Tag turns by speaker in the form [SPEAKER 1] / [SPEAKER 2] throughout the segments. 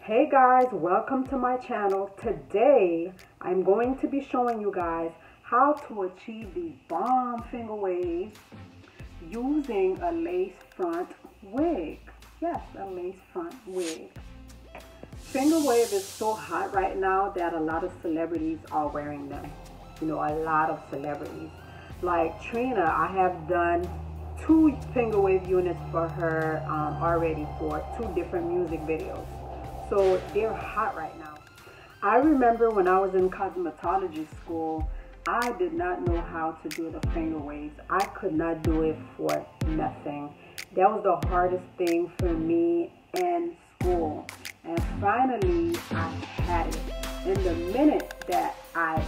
[SPEAKER 1] Hey guys, welcome to my channel. Today I'm going to be showing you guys how to achieve the bomb finger waves using a lace front wig. Yes, a lace front wig. Finger wave is so hot right now that a lot of celebrities are wearing them. You know, a lot of celebrities. Like Trina, I have done 2 finger wave units for her already for 2 different music videos. So they're hot right now. I remember when I was in cosmetology school, I did not know how to do the finger waves. I could not do it for nothing. That was the hardest thing for me in school. And finally, I had it. And the minute that I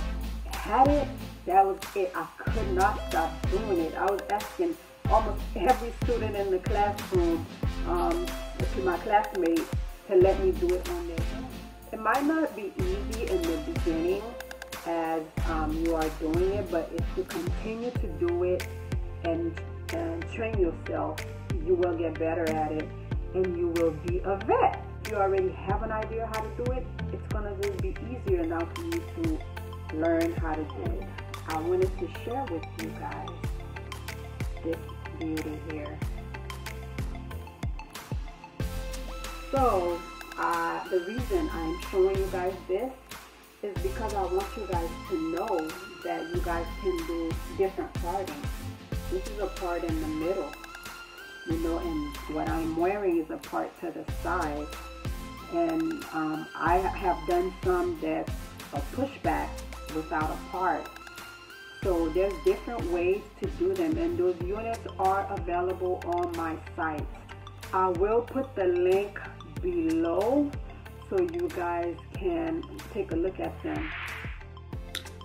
[SPEAKER 1] had it, that was it. I could not stop doing it. I was asking almost every student in the classroom, my classmates, to let me do it on their own. It might not be easy in the beginning as you are doing it, but if you continue to do it and train yourself, you will get better at it and you will be a vet. If you already have an idea how to do it, it's going to just be easier now for you to learn how to do it. I wanted to share with you guys this beauty here. So the reason I'm showing you guys this is because I want you guys to know that you guys can do different parting. This is a part in the middle, you know, and what I'm wearing is a part to the side. And I have done some that's a pushback without a part. So there's different ways to do them, and those units are available on my site. I will put the link below so you guys can take a look at them.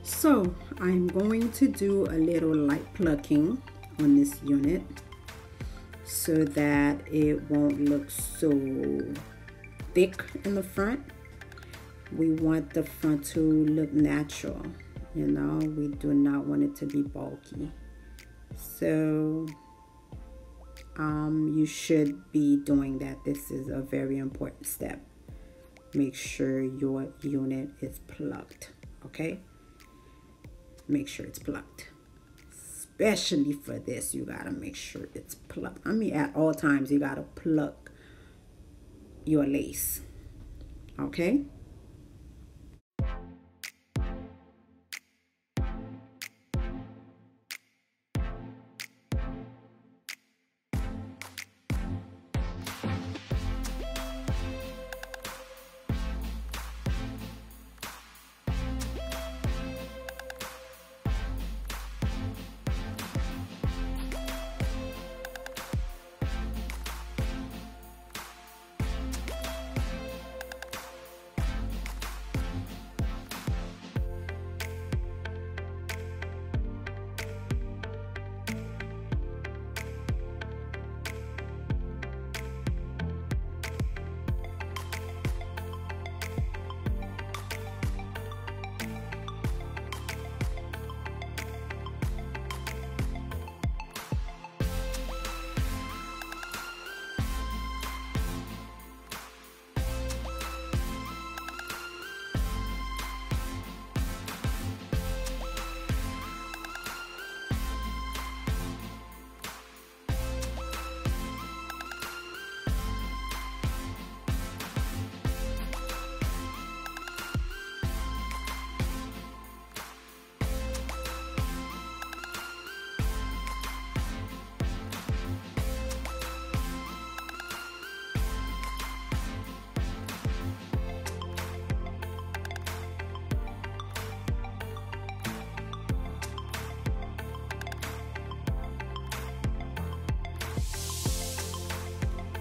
[SPEAKER 1] So I'm going to do a little light plucking on this unit so that it won't look so thick in the front. We want the front to look natural, you know, we do not want it to be bulky. So you should be doing that. This is a very important step. Make sure your unit is plucked, okay? Make sure it's plucked. Especially for this, you gotta make sure it's plucked. I mean, at all times, you gotta pluck your lace, okay?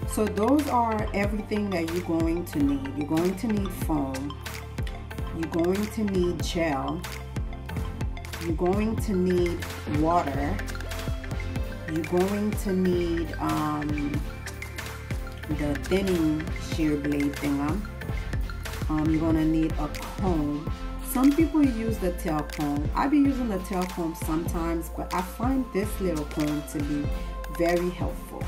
[SPEAKER 1] So those are everything that you're going to need. You're going to need foam. You're going to need gel. You're going to need water. You're going to need the thinning shear blade thingy. You're going to need a comb. Some people use the tail comb. I be using the tail comb sometimes, but I find this little comb to be very helpful.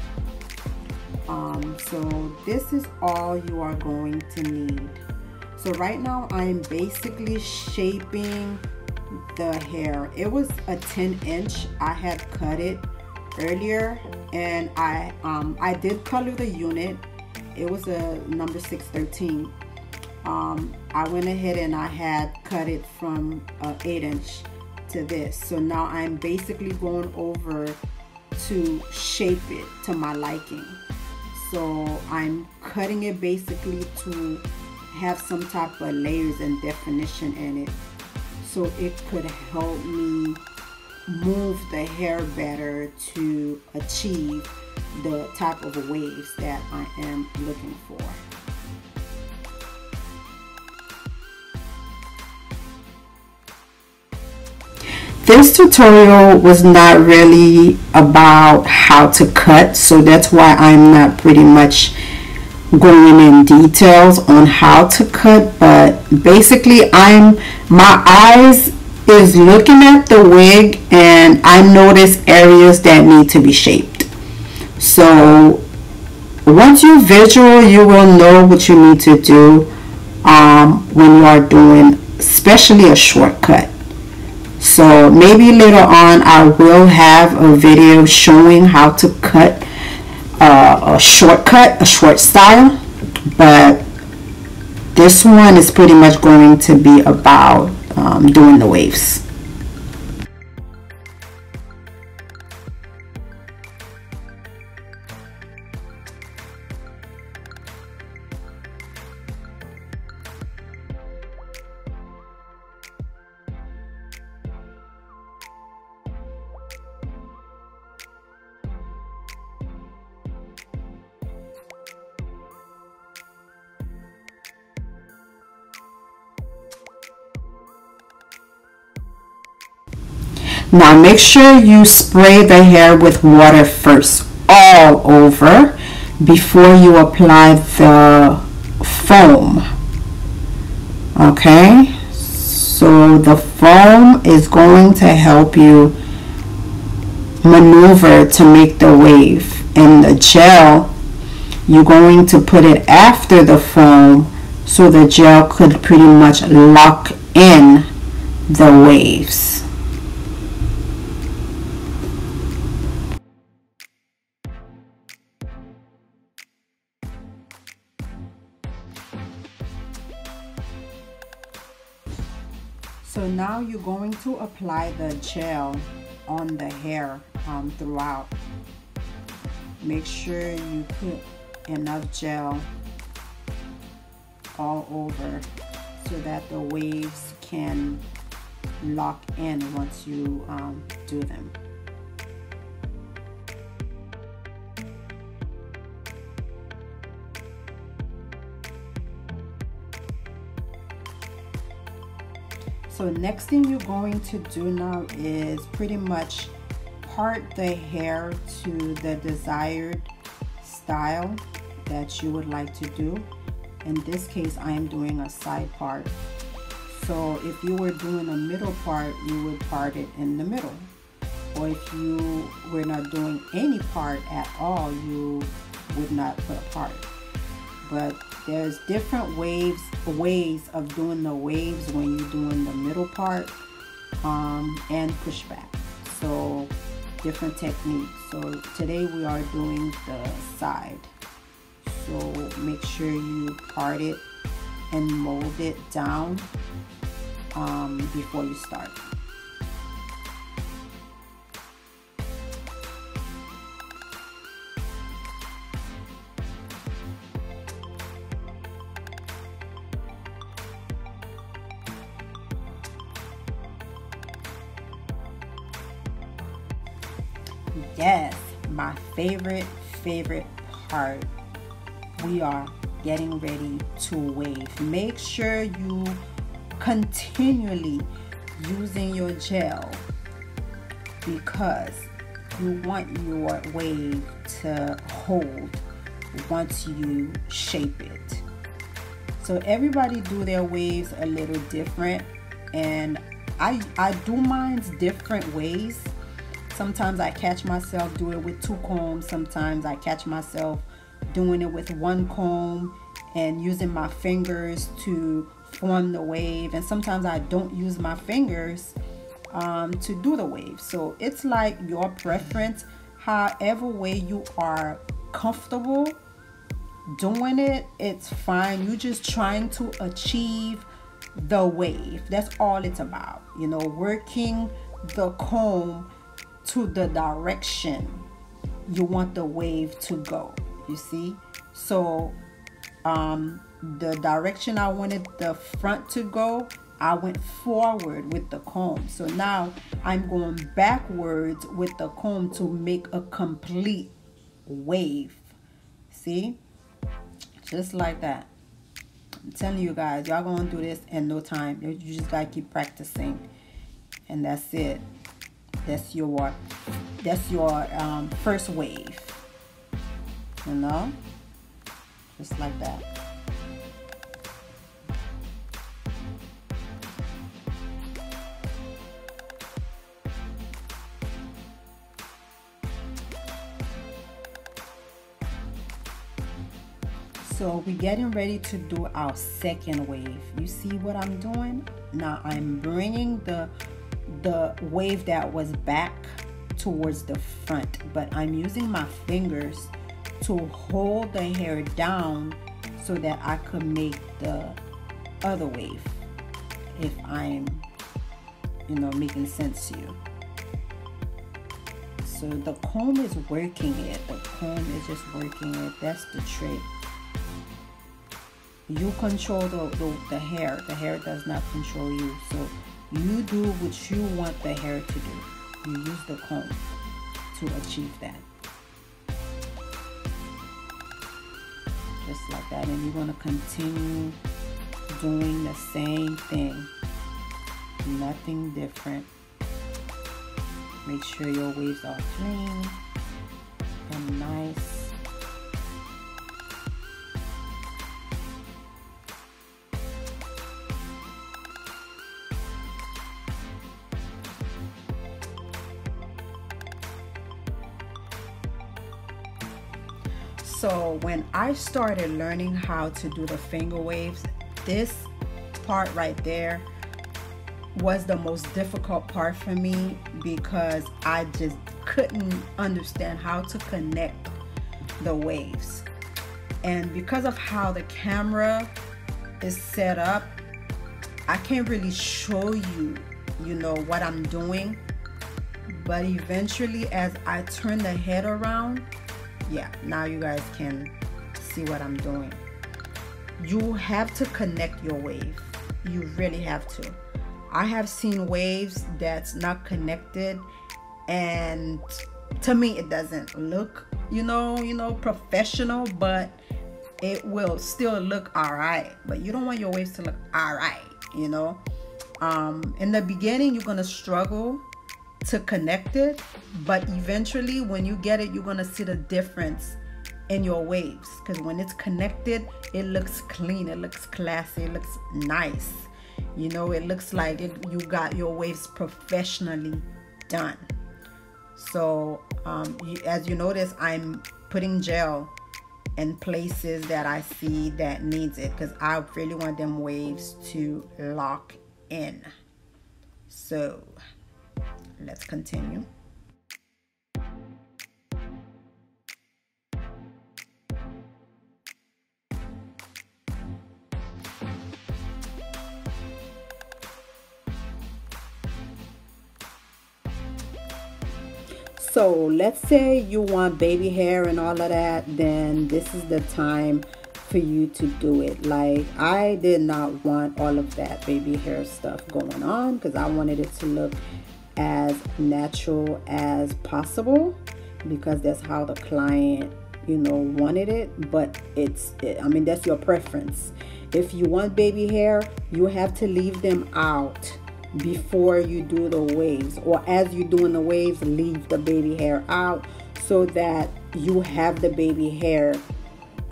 [SPEAKER 1] So this is all you are going to need. So right now I'm basically shaping the hair. It was a 10-inch. I had cut it earlier, and I did color the unit. It was a number 613. I went ahead and I had cut it from 8-inch to this. So now I'm basically going over to shape it to my liking. So I'm cutting it basically to have some type of layers and definition in it, so it could help me move the hair better to achieve the type of waves that I am looking for. This tutorial was not really about how to cut, so that's why I'm not pretty much going in details on how to cut. But basically my eyes is looking at the wig, and I notice areas that need to be shaped. So once you visual, you will know what you need to do when you are doing especially a shortcut. So maybe later on I will have a video showing how to cut a shortcut, a short style, but this one is pretty much going to be about doing the waves. Now make sure you spray the hair with water first, all over, before you apply the foam. Okay, so the foam is going to help you maneuver to make the wave, and the gel, you're going to put it after the foam so the gel could pretty much lock in the waves. So now you're going to apply the gel on the hair throughout. Make sure you put enough gel all over so that the waves can lock in once you do them. So next thing you're going to do now is pretty much part the hair to the desired style that you would like to do. In this case, I am doing a side part. So if you were doing a middle part, you would part it in the middle. Or if you were not doing any part at all, you would not put a part. But there's different ways of doing the waves when you're doing the middle part and pushback. So different techniques. So today we are doing the side. So make sure you part it and mold it down before you start. Yes, my favorite part. We are getting ready to wave. Make sure you continually using your gel because you want your wave to hold once you shape it. So everybody do their waves a little different, and I do mine's different ways. Sometimes I catch myself do it with 2 combs. Sometimes I catch myself doing it with one comb and using my fingers to form the wave, and sometimes I don't use my fingers to do the wave. So it's like your preference, however way you are comfortable doing it, it's fine. You're just trying to achieve the wave. That's all it's about, you know, working the comb to the direction you want the wave to go, you see. So the direction I wanted the front to go, I went forward with the comb. So now I'm going backwards with the comb to make a complete wave. See, just like that. I'm telling you guys, y'all gonna do this in no time. You just gotta keep practicing, and that's it. That's your first wave, you know, just like that. So we're getting ready to do our second wave. You see what I'm doing? Now I'm bringing the wave that was back towards the front, but I'm using my fingers to hold the hair down so that I could make the other wave, if I'm, you know, making sense to you. So the comb is working it. The comb is just working it. That's the trick. You control the hair. The hair does not control you. So you do what you want the hair to do. You use the comb to achieve that. Just like that. And you're going to continue doing the same thing. Nothing different. Make sure your waves are clean and nice. So when I started learning how to do the finger waves, this part right there was the most difficult part for me, because I just couldn't understand how to connect the waves. And because of how the camera is set up, I can't really show you, you know, what I'm doing. But eventually, as I turn the head around, yeah, now you guys can see what I'm doing. You have to connect your wave. You really have to. I have seen waves that's not connected, and to me it doesn't look, you know, professional, but it will still look all right. But you don't want your waves to look all right, you know. In the beginning, you're gonna struggle to connect it, but eventually when you get it, you're gonna see the difference in your waves, because when it's connected, it looks clean, it looks classy, it looks nice, you know. It looks like you got your waves professionally done. So as you notice, I'm putting gel in places that I see that needs it, because I really want them waves to lock in. So let's continue. So let's say you want baby hair and all of that, then this is the time for you to do it. Like, I did not want all of that baby hair stuff going on, because I wanted it to look as natural as possible, because that's how the client, you know, wanted it. But I mean, that's your preference. If you want baby hair, you have to leave them out before you do the waves, or as you're doing the waves, leave the baby hair out so that you have the baby hair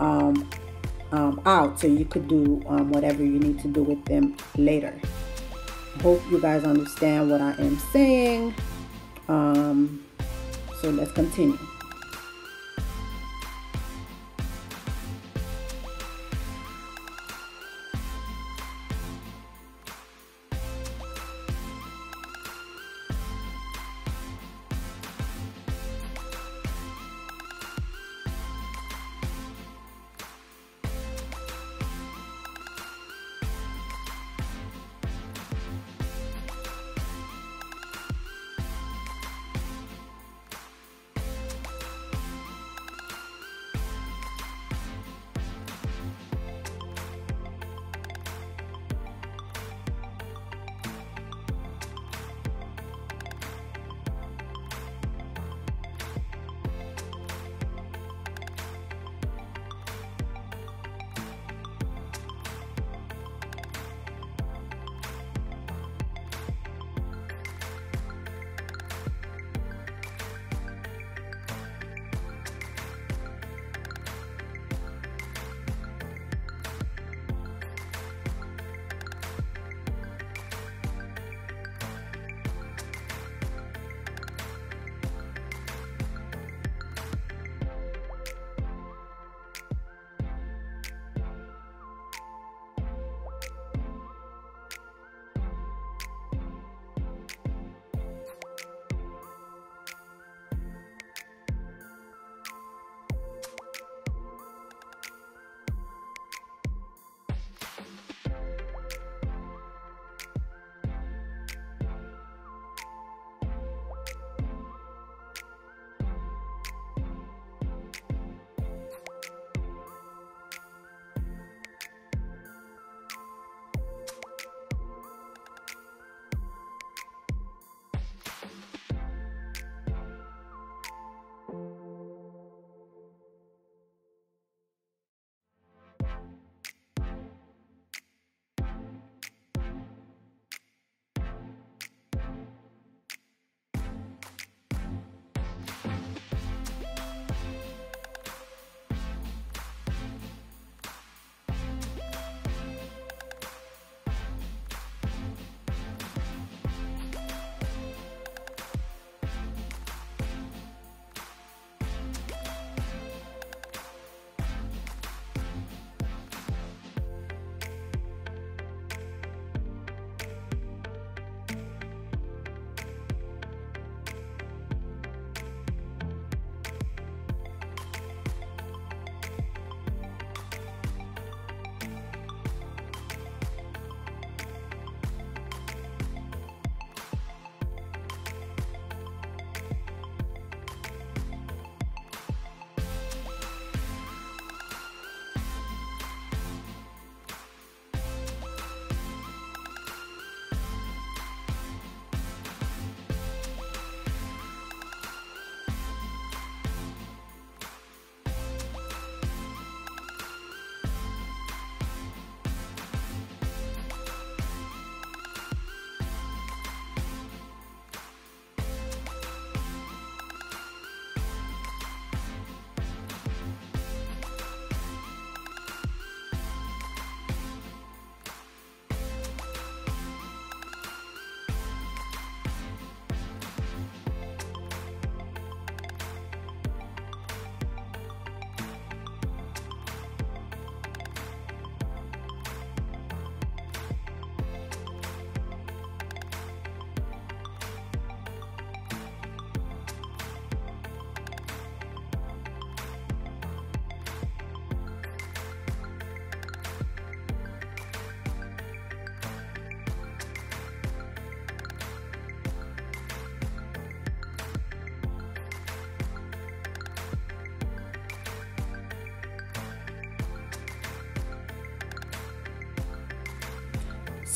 [SPEAKER 1] out, so you could do whatever you need to do with them later. Hope you guys understand what I am saying. So let's continue.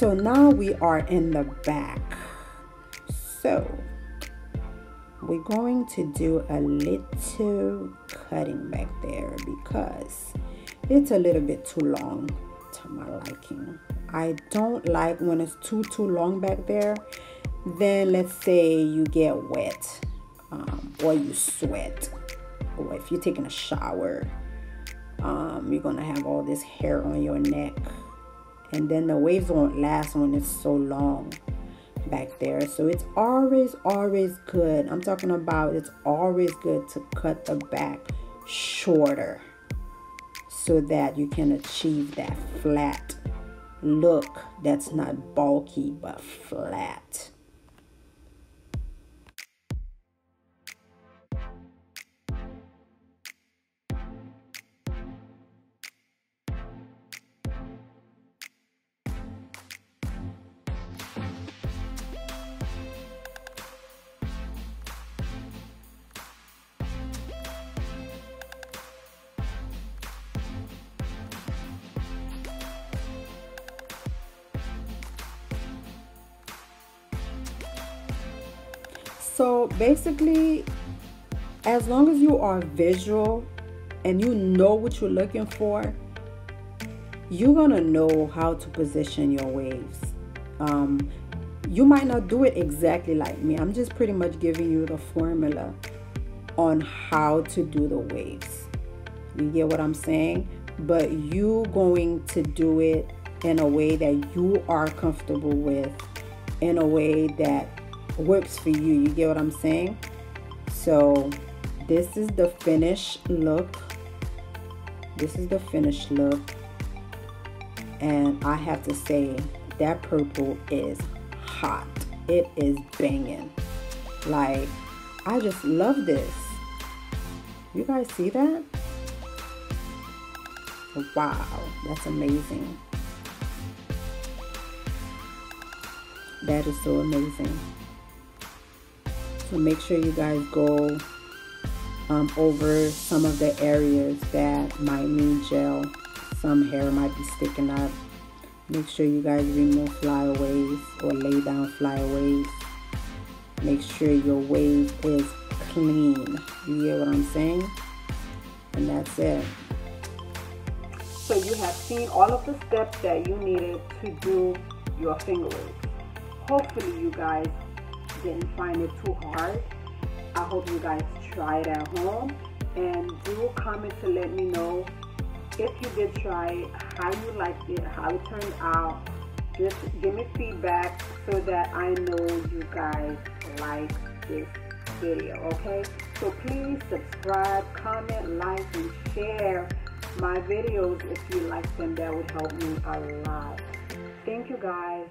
[SPEAKER 1] So now we are in the back. So we're going to do a little cutting back there because it's a little bit too long to my liking. I don't like when it's too long back there. Then let's say you get wet, or you sweat, or if you're taking a shower, you're gonna have all this hair on your neck, and then the waves won't last when it's so long back there. So it's always good. I'm talking about it's always good to cut the back shorter so that you can achieve that flat look that's not bulky but flat. So basically, as long as you are visual and you know what you're looking for, you're gonna know how to position your waves. You might not do it exactly like me. I'm just pretty much giving you the formula on how to do the waves. You get what I'm saying? But you're going to do it in a way that you are comfortable with, in a way that works for you. You get what I'm saying? So this is the finished look. This is the finished look. And I have to say that purple is hot. It is banging. Like, I just love this. You guys see that? Wow, that's amazing. That is so amazing. So make sure you guys go over some of the areas that might need gel. Some hair might be sticking up. Make sure you guys remove flyaways or lay down flyaways. Make sure your wave is clean. You get what I'm saying? And that's it. So you have seen all of the steps that you needed to do your finger waves. Hopefully you guys didn't find it too hard. I hope you guys try it at home, and do comment to let me know if you did try it, how you liked it, how it turned out. Just give me feedback so that I know you guys like this video, okay? So please subscribe, comment, like, and share my videos if you like them. That would help me a lot. Thank you guys.